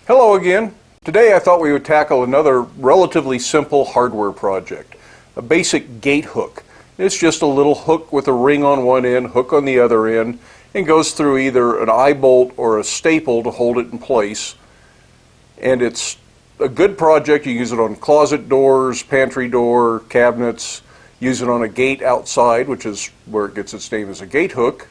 Hello again. Today I thought we would tackle another relatively simple hardware project, a basic gate hook. It's just a little hook with a ring on one end, hook on the other end, and goes through either an eye bolt or a staple to hold it in place. And it's a good project. You use it on closet doors, pantry door, cabinets, use it on a gate outside, which is where it gets its name as a gate hook.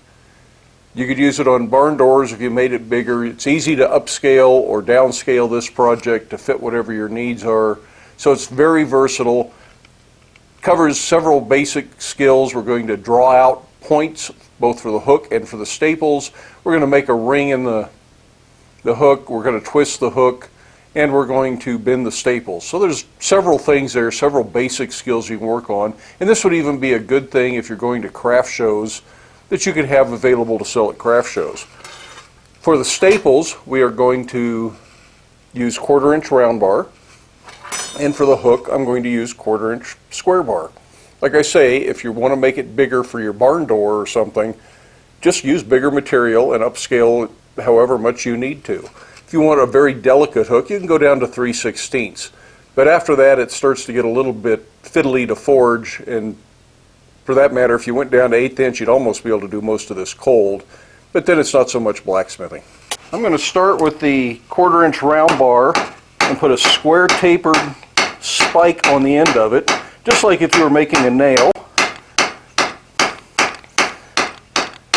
You could use it on barn doors if you made it bigger. It's easy to upscale or downscale this project to fit whatever your needs are. So it's very versatile. Covers several basic skills. We're going to draw out points both for the hook and for the staples. We're going to make a ring in the hook. We're going to twist the hook, and we're going to bend the staples. So there's several things there, several basic skills you can work on. And this would even be a good thing if you're going to craft shows that you could have available to sell at craft shows. For the staples, we are going to use 1/4-inch round bar, and for the hook, I'm going to use 1/4-inch square bar. Like I say, if you want to make it bigger for your barn door or something, just use bigger material and upscale it however much you need to. If you want a very delicate hook, you can go down to 3/16. But after that, it starts to get a little bit fiddly to forge, and for that matter, if you went down to 1/8 inch, you'd almost be able to do most of this cold, but then it's not so much blacksmithing. I'm going to start with the 1/4-inch round bar and put a square tapered spike on the end of it, just like if you were making a nail.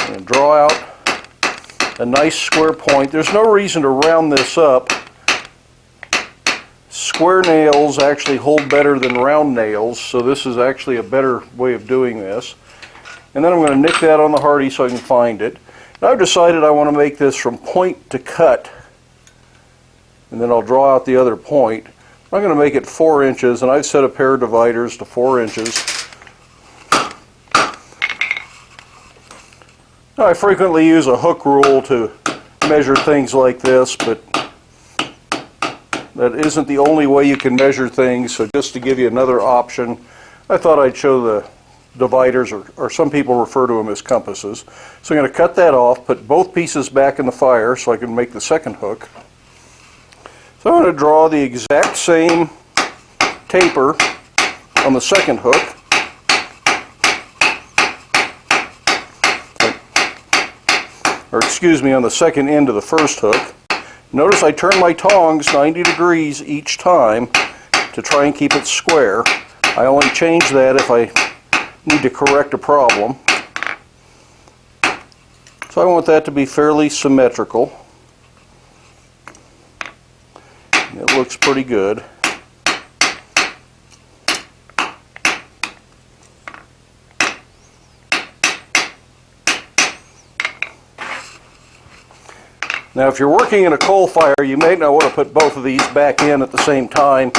And draw out a nice square point. There's no reason to round this up. Square nails actually hold better than round nails, so this is actually a better way of doing this. And then I'm going to nick that on the hardy so I can find it. And I've decided I want to make this from point to cut, and then I'll draw out the other point. I'm going to make it 4 inches, and I've set a pair of dividers to 4 inches. Now, I frequently use a hook rule to measure things like this, but that isn't the only way you can measure things, so just to give you another option, I thought I'd show the dividers, or some people refer to them as compasses. So I'm going to cut that off, put both pieces back in the fire so I can make the second hook. So I'm going to draw the exact same taper on the second hook. Or excuse me, on the second end of the first hook. Notice I turn my tongs 90 degrees each time to try and keep it square. I only change that if I need to correct a problem. So I want that to be fairly symmetrical. It looks pretty good. Now, if you're working in a coal fire, you may not want to put both of these back in at the same time.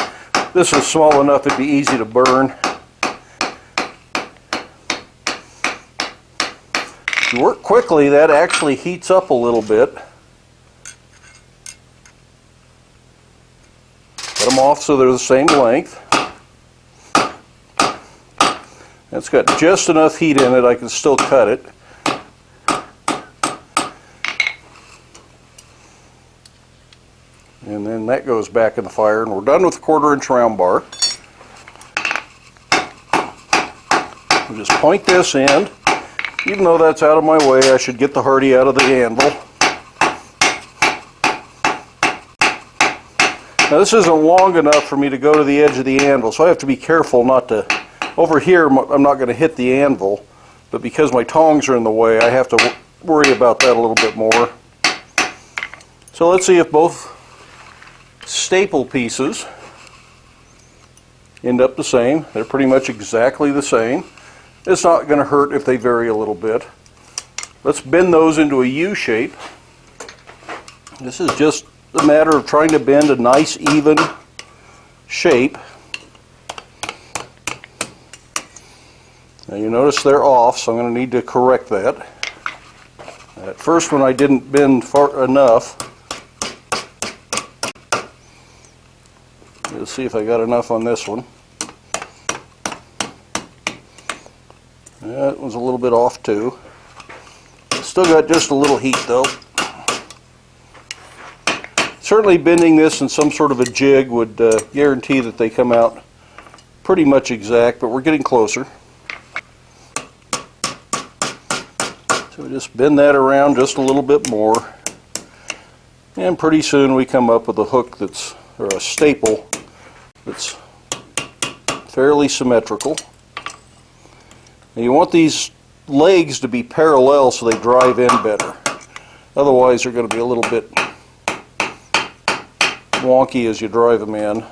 This is small enough it'd be easy to burn. If you work quickly, that actually heats up a little bit. Cut them off so they're the same length. It's got just enough heat in it I can still cut it. And then that goes back in the fire, and we're done with the 1/4-inch round bar. We'll just point this end. Even though that's out of my way, I should get the hardy out of the anvil. Now, this isn't long enough for me to go to the edge of the anvil, so I have to be careful not to... Over here, I'm not going to hit the anvil, but because my tongs are in the way, I have to worry about that a little bit more. So let's see if both staple pieces end up the same. They're pretty much exactly the same. It's not going to hurt if they vary a little bit. Let's bend those into a U shape. This is just a matter of trying to bend a nice even shape. Now you notice they're off, so I'm going to need to correct that. That first one I didn't bend far enough. Let's see if I got enough on this one. That was a little bit off too. Still got just a little heat though. Certainly bending this in some sort of a jig would guarantee that they come out pretty much exact, but we're getting closer. So we just bend that around just a little bit more, and pretty soon we come up with a hook that's, or a staple that's fairly symmetrical. And you want these legs to be parallel so they drive in better. Otherwise they're going to be a little bit wonky as you drive them in.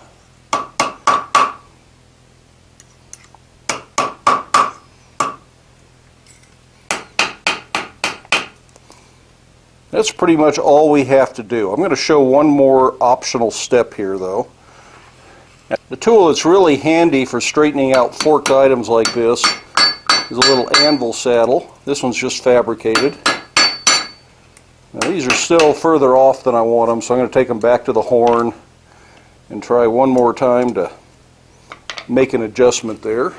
That's pretty much all we have to do. I'm going to show one more optional step here though. The tool that's really handy for straightening out forked items like this is a little anvil saddle. This one's just fabricated. Now these are still further off than I want them, so I'm going to take them back to the horn and try one more time to make an adjustment there.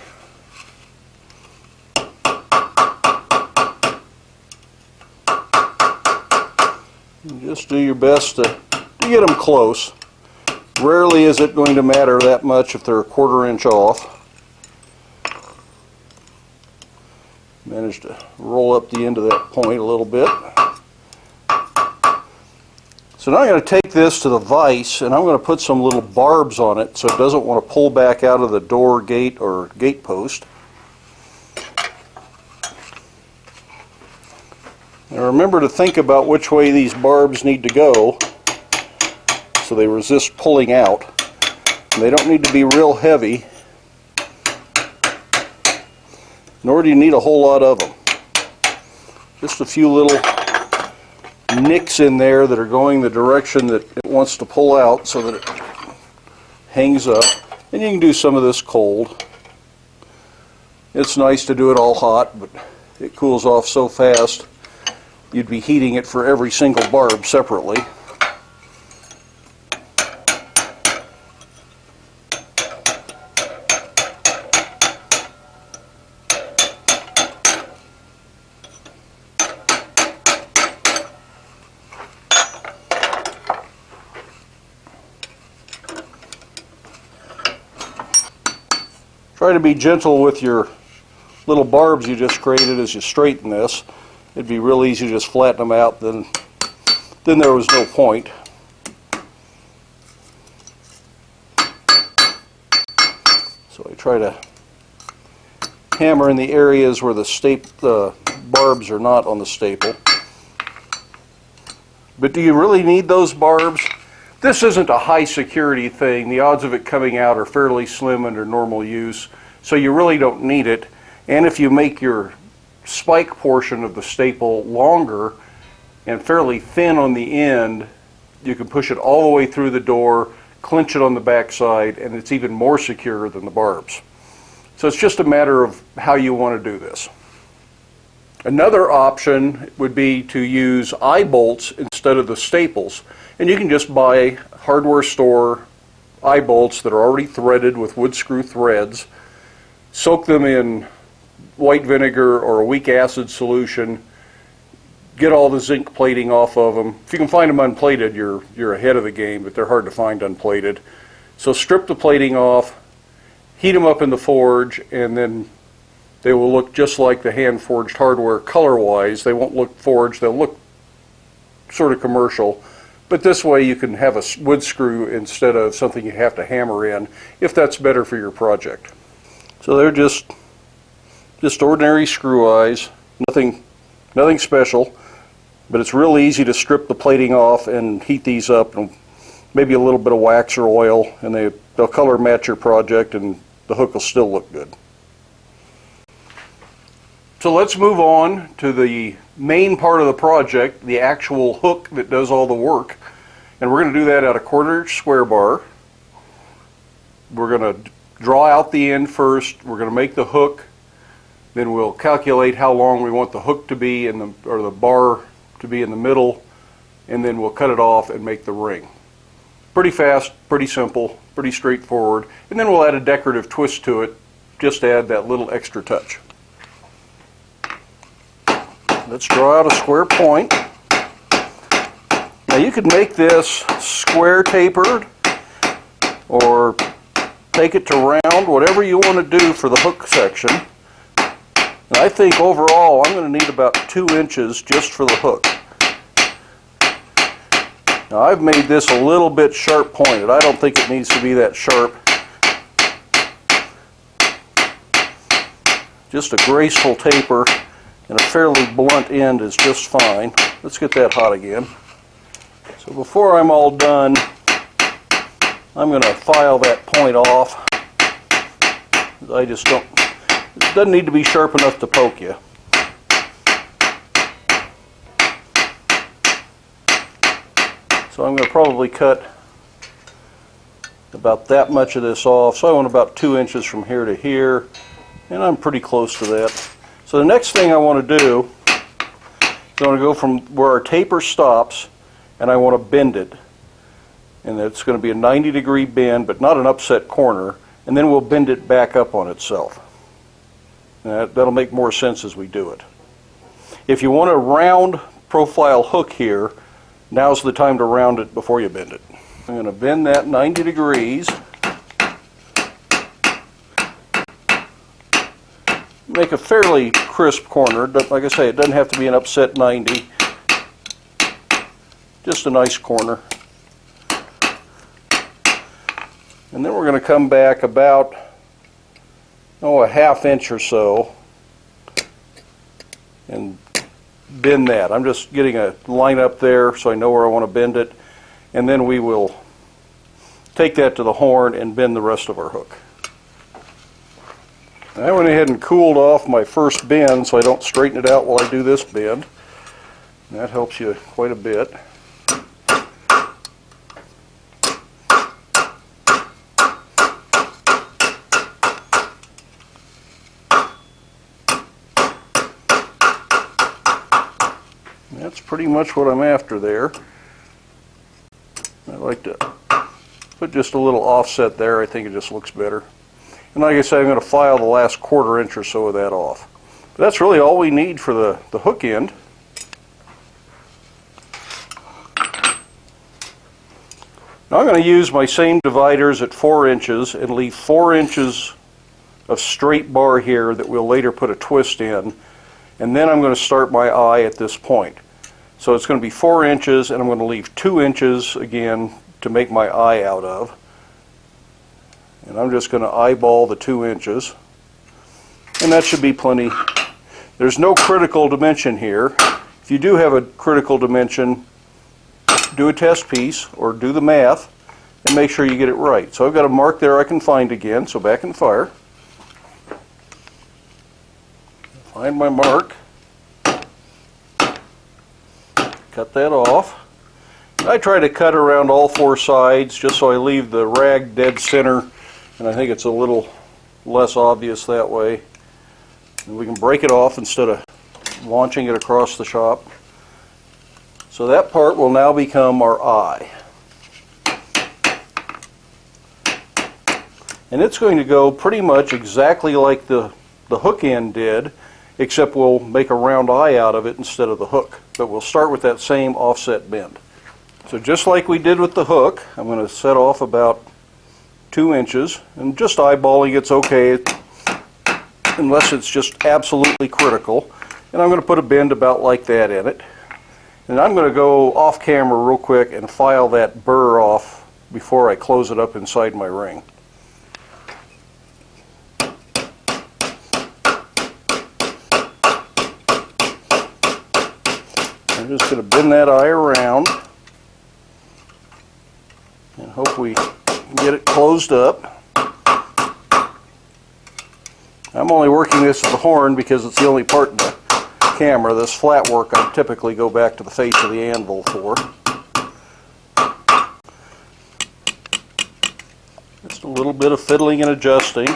And just do your best to get them close. Rarely is it going to matter that much if they're a 1/4 inch off. Managed to roll up the end of that point a little bit. So now I'm going to take this to the vise and I'm going to put some little barbs on it so it doesn't want to pull back out of the door gate or gate post. Now remember to think about which way these barbs need to go so they resist pulling out. And they don't need to be real heavy, nor do you need a whole lot of them. Just a few little nicks in there that are going the direction that it wants to pull out so that it hangs up. And you can do some of this cold. It's nice to do it all hot, but it cools off so fast you'd be heating it for every single barb separately. Try to be gentle with your little barbs you just created as you straighten this. It'd be real easy to just flatten them out, then there was no point. So I try to hammer in the areas where the barbs are not on the staple. But do you really need those barbs? This isn't a high security thing. The odds of it coming out are fairly slim under normal use, so you really don't need it. And if you make your spike portion of the staple longer and fairly thin on the end, you can push it all the way through the door, clinch it on the back side, and it's even more secure than the barbs. So it's just a matter of how you want to do this. Another option would be to use eye bolts instead of the staples. And you can just buy hardware store eye bolts that are already threaded with wood screw threads, soak them in white vinegar or a weak acid solution, get all the zinc plating off of them. If you can find them unplated, you're ahead of the game, but they're hard to find unplated. So strip the plating off, heat them up in the forge, and then they will look just like the hand-forged hardware color-wise. They won't look forged, they'll look sort of commercial. But this way you can have a wood screw instead of something you have to hammer in, if that's better for your project. So they're just ordinary screw eyes, nothing special, but it's real easy to strip the plating off and heat these up, and maybe a little bit of wax or oil, and they'll color match your project and the hook will still look good. So let's move on to the main part of the project, the actual hook that does all the work. And we're going to do that at a 1/4 inch square bar. We're going to draw out the end first. We're going to make the hook. Then we'll calculate how long we want the hook to be or the bar to be in the middle. And then we'll cut it off and make the ring. Pretty fast, pretty simple, pretty straightforward. And then we'll add a decorative twist to it, just to add that little extra touch. Let's draw out a square point. Now you could make this square tapered or take it to round, whatever you want to do for the hook section. And I think overall I'm going to need about 2 inches just for the hook. Now I've made this a little bit sharp pointed. I don't think it needs to be that sharp. Just a graceful taper and a fairly blunt end is just fine. Let's get that hot again. So before I'm all done, I'm going to file that point off. I just don't, it doesn't need to be sharp enough to poke you. So I'm going to probably cut about that much of this off. So I want about 2 inches from here to here, and I'm pretty close to that. So the next thing I want to do is I want to go from where our taper stops, and I want to bend it. And it's going to be a 90-degree bend, but not an upset corner, and then we'll bend it back up on itself. And that'll make more sense as we do it. If you want a round profile hook here, now's the time to round it before you bend it. I'm going to bend that 90 degrees. Make a fairly crisp corner. Like I say, it doesn't have to be an upset 90. Just a nice corner. And then we're going to come back about, a half inch or so and bend that. I'm just getting a line up there so I know where I want to bend it, and then we will take that to the horn and bend the rest of our hook. I went ahead and cooled off my first bend so I don't straighten it out while I do this bend. And that helps you quite a bit. That's pretty much what I'm after there. I like to put just a little offset there. I think it just looks better. And like I said, I'm going to file the last 1/4 inch or so of that off. But that's really all we need for the hook end. Now I'm going to use my same dividers at 4 inches and leave 4 inches of straight bar here that we'll later put a twist in. And then I'm going to start my eye at this point. So it's going to be 4 inches, and I'm going to leave 2 inches again to make my eye out of. And I'm just going to eyeball the 2 inches. And that should be plenty. There's no critical dimension here. If you do have a critical dimension, do a test piece or do the math and make sure you get it right. So I've got a mark there I can find again, so back in the fire. Find my mark. Cut that off. I try to cut around all 4 sides just so I leave the rag dead center, and I think it's a little less obvious that way. And we can break it off instead of launching it across the shop. So that part will now become our eye. And it's going to go pretty much exactly like the hook end did, except we'll make a round eye out of it instead of the hook. But we'll start with that same offset bend. So just like we did with the hook, I'm going to set off about 2 inches, and just eyeballing it's okay unless it's just absolutely critical. And I'm going to put a bend about like that in it. And I'm going to go off camera real quick and file that burr off before I close it up inside my ring. I'm just going to bend that eye around and hope we get it closed up. I'm only working this with the horn because it's the only part in the camera. This flat work I typically go back to the face of the anvil for. Just a little bit of fiddling and adjusting.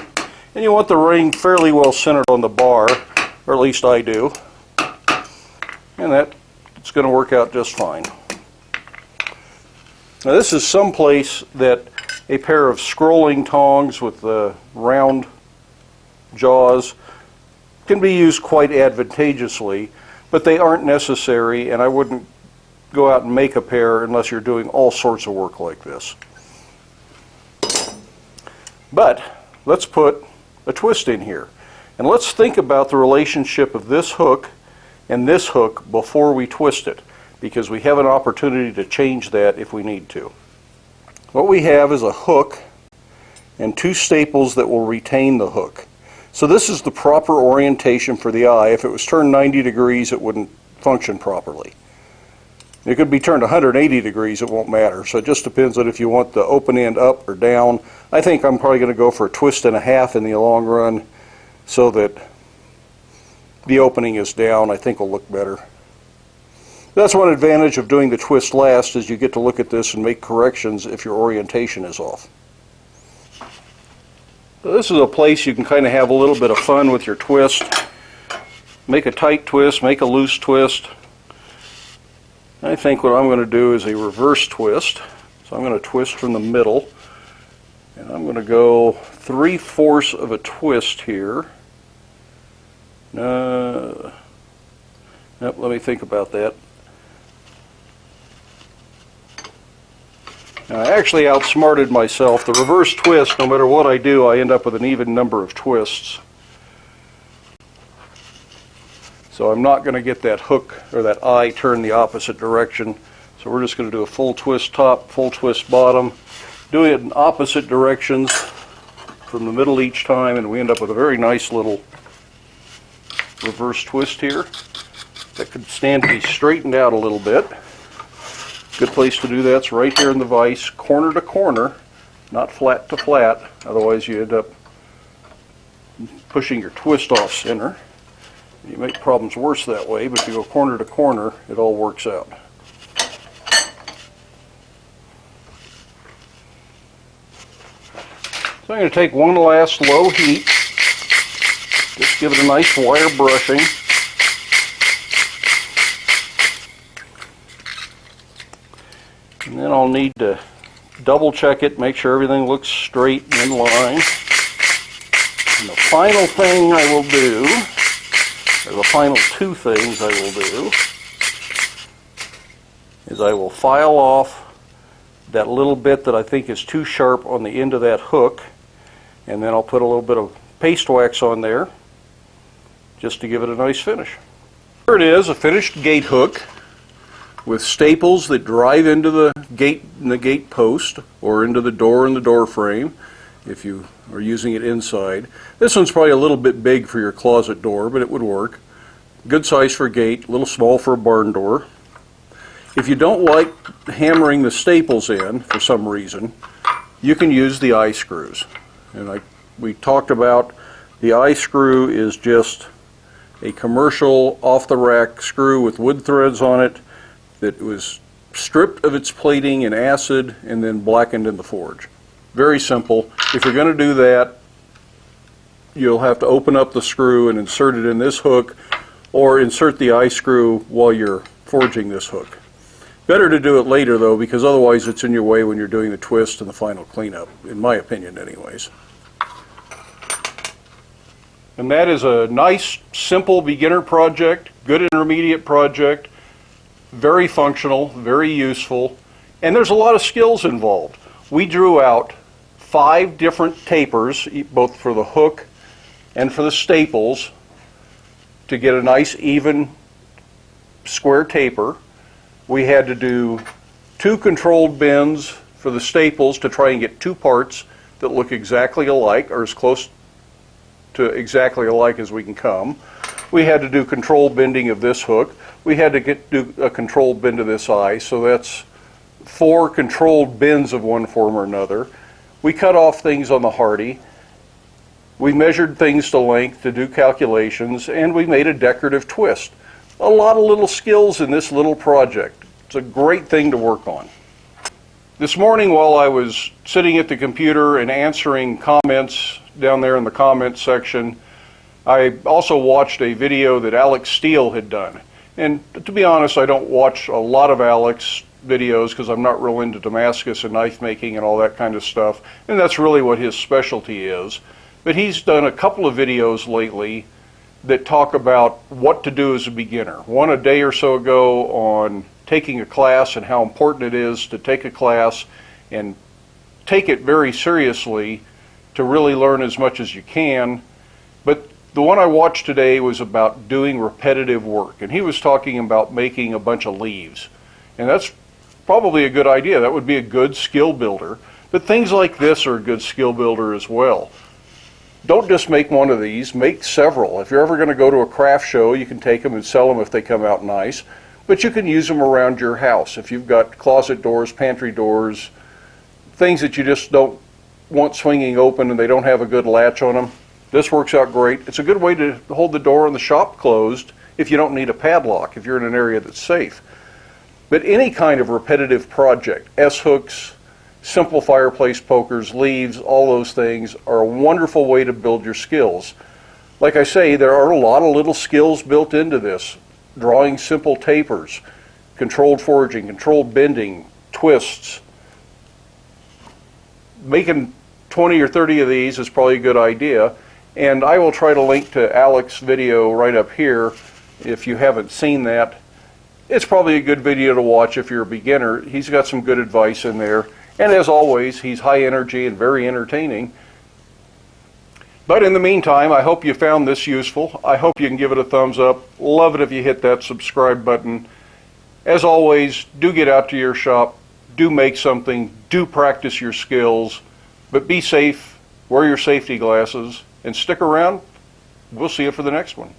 And you want the ring fairly well centered on the bar, or at least I do. And it's going to work out just fine. Now this is some place that a pair of scrolling tongs with the round jaws can be used quite advantageously, but they aren't necessary, and I wouldn't go out and make a pair unless you're doing all sorts of work like this. But let's put a twist in here. And let's think about the relationship of this hook and this hook before we twist it, because we have an opportunity to change that if we need to. What we have is a hook and two staples that will retain the hook. So this is the proper orientation for the eye. If it was turned 90 degrees, it wouldn't function properly. It could be turned 180 degrees, it won't matter. So it just depends on if you want the open end up or down. I think I'm probably going to go for a twist and a half in the long run so that the opening is down. I think will look better. That's one advantage of doing the twist last, is you get to look at this and make corrections if your orientation is off. So this is a place you can kind of have a little bit of fun with your twist. Make a tight twist, make a loose twist. I think what I'm going to do is a reverse twist. So I'm going to twist from the middle, and I'm going to go 3/4 of a twist here. Nope, let me think about that. Now, I actually outsmarted myself. The reverse twist, no matter what I do, I end up with an even number of twists. So I'm not going to get that hook or that eye turned the opposite direction. So we're just going to do a full twist top, full twist bottom, doing it in opposite directions from the middle each time, and we end up with a very nice little reverse twist here that could stand to be straightened out a little bit. Good place to do that's right here in the vise, corner to corner, not flat to flat, otherwise you end up pushing your twist off center. You make problems worse that way, but if you go corner to corner, it all works out. So I'm going to take one last low heat, just give it a nice wire brushing. And then I'll need to double check it, make sure everything looks straight and in line. And the final thing I will do, or the final two things I will do, is I will file off that little bit that I think is too sharp on the end of that hook, and then I'll put a little bit of paste wax on there just to give it a nice finish. Here it is, a finished gate hook with staples that drive into the gate post or into the door and the door frame if you are using it inside. This one's probably a little bit big for your closet door, but it would work. Good size for a gate, a little small for a barn door. If you don't like hammering the staples in for some reason, you can use the eye screws. And we talked about the eye screw is just a commercial off-the-rack screw with wood threads on it that was stripped of its plating in acid and then blackened in the forge. Very simple. If you're going to do that, you'll have to open up the screw and insert it in this hook, or insert the eye screw while you're forging this hook. Better to do it later though, because otherwise it's in your way when you're doing the twist and the final cleanup, in my opinion anyways. And that is a nice, simple beginner project, good intermediate project, very functional, very useful, and there's a lot of skills involved. We drew out 5 different tapers, both for the hook and for the staples, to get a nice even square taper. We had to do 2 controlled bends for the staples to try and get 2 parts that look exactly alike, or as close to exactly alike as we can come. We had to do control bending of this hook. We had to do a controlled bend of this eye, so that's 4 controlled bends of one form or another. We cut off things on the Hardy. We measured things to length to do calculations, and we made a decorative twist. A lot of little skills in this little project. It's a great thing to work on. This morning while I was sitting at the computer and answering comments down there in the comments section, I also watched a video that Alex Steele had done. And to be honest, I don't watch a lot of Alex videos because I'm not real into Damascus and knife making and all that kind of stuff, and that's really what his specialty is. But he's done a couple of videos lately that talk about what to do as a beginner. One a day or so ago on taking a class and how important it is to take a class and take it very seriously to really learn as much as you can. But the one I watched today was about doing repetitive work, and he was talking about making a bunch of leaves. And that's probably a good idea. That would be a good skill builder. But things like this are a good skill builder as well. Don't just make one of these, make several. If you're ever going to go to a craft show, you can take them and sell them if they come out nice. But you can use them around your house. If you've got closet doors, pantry doors, things that you just don't want swinging open and they don't have a good latch on them, this works out great. It's a good way to hold the door in the shop closed if you don't need a padlock, if you're in an area that's safe. But any kind of repetitive project, S-hooks, simple fireplace pokers, leaves, all those things are a wonderful way to build your skills. Like I say, there are a lot of little skills built into this. Drawing simple tapers, controlled forging, controlled bending, twists. Making 20 or 30 of these is probably a good idea. And I will try to link to Alex's video right up here if you haven't seen that. It's probably a good video to watch if you're a beginner. He's got some good advice in there. And as always, he's high energy and very entertaining. But in the meantime, I hope you found this useful. I hope you can give it a thumbs up. Love it if you hit that subscribe button. As always, do get out to your shop, do make something, do practice your skills, but be safe, wear your safety glasses, and stick around. We'll see you for the next one.